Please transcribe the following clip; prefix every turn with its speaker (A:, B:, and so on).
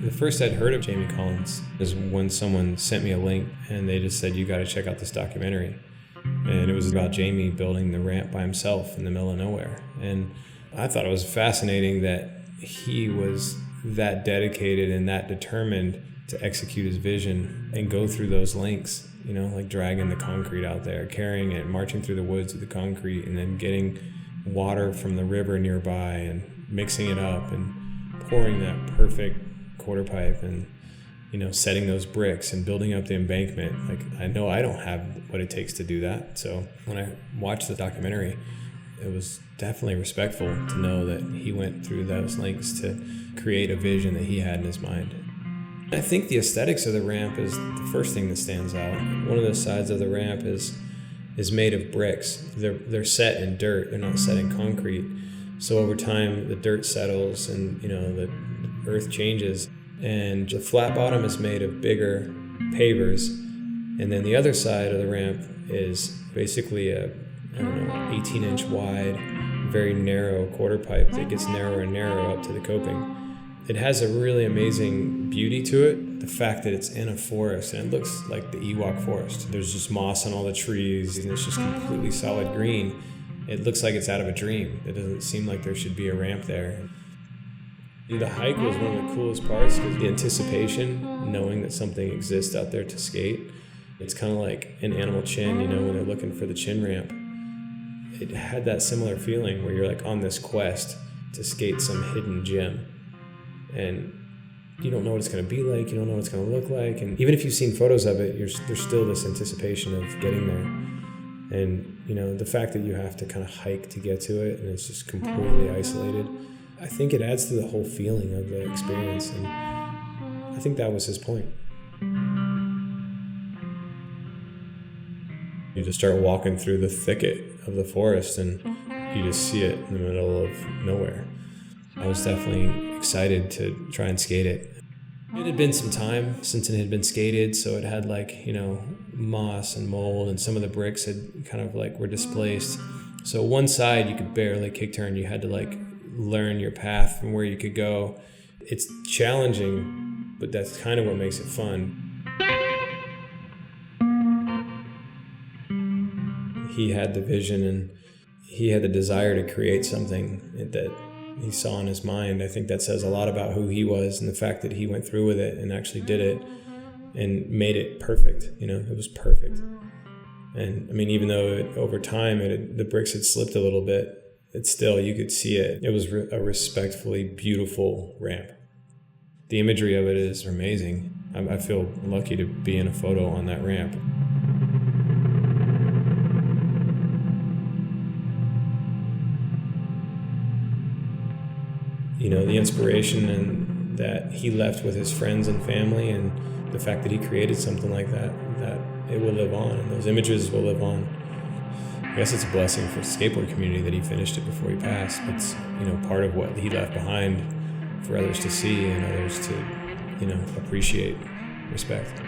A: The first I'd heard of Jamie Collins is when someone sent me a link and they just said, you got to check out this documentary. And it was about Jamie building the ramp by himself in the middle of nowhere. And I thought it was fascinating that he was that dedicated and that determined to execute his vision and go through those lengths, you know, like dragging the concrete out there, carrying it, marching through the woods with the concrete, and then getting water from the river nearby and mixing it up and pouring that perfect quarter pipe and, you know, setting those bricks and building up the embankment. Like, I know I don't have what it takes to do that. So when I watched the documentary, it was definitely respectful to know that he went through those lengths to create a vision that he had in his mind. I think the aesthetics of the ramp is the first thing that stands out. One of the sides of the ramp is made of bricks. They're set in dirt. They're not set in concrete. So over time, the dirt settles and, you know, the earth changes. And the flat bottom is made of bigger pavers. And then the other side of the ramp is basically a, 18-inch wide, very narrow quarter pipe that gets narrower and narrower up to the coping. It has a really amazing beauty to it. The fact that it's in a forest, and it looks like the Ewok forest. There's just moss on all the trees, and it's just completely solid green. It looks like it's out of a dream. It doesn't seem like there should be a ramp there. The hike was one of the coolest parts, because the anticipation, knowing that something exists out there to skate. It's kind of like an Animal Chin, you know, when they're looking for the chin ramp. It had that similar feeling where you're like on this quest to skate some hidden gem. And you don't know what it's going to be like, you don't know what it's going to look like. And even if you've seen photos of it, there's still this anticipation of getting there. And, you know, the fact that you have to kind of hike to get to it and it's just completely isolated, I think it adds to the whole feeling of the experience. And I think that was his point. You just start walking through the thicket of the forest and you just see it in the middle of nowhere. I was definitely excited to try and skate it. It had been some time since it had been skated, so it had like, you know, moss and mold, and some of the bricks had kind of like were displaced. So one side you could barely kick turn. You had to like learn your path from where you could go. It's challenging, but that's kind of what makes it fun. He had the vision and he had the desire to create something that he saw in his mind. I think that says a lot about who he was and the fact that he went through with it and actually did it and made it perfect. You know, it was perfect. And I mean, even though over time the bricks had slipped a little bit, it's still, you could see it. It was a respectfully beautiful ramp. The imagery of it is amazing. I feel lucky to be in a photo on that ramp. You know, the inspiration and that he left with his friends and family, and the fact that he created something like that it will live on, and those images will live on. I guess it's a blessing for the skateboard community that he finished it before he passed. It's, you know, part of what he left behind for others to see and others to, you know, appreciate, respect.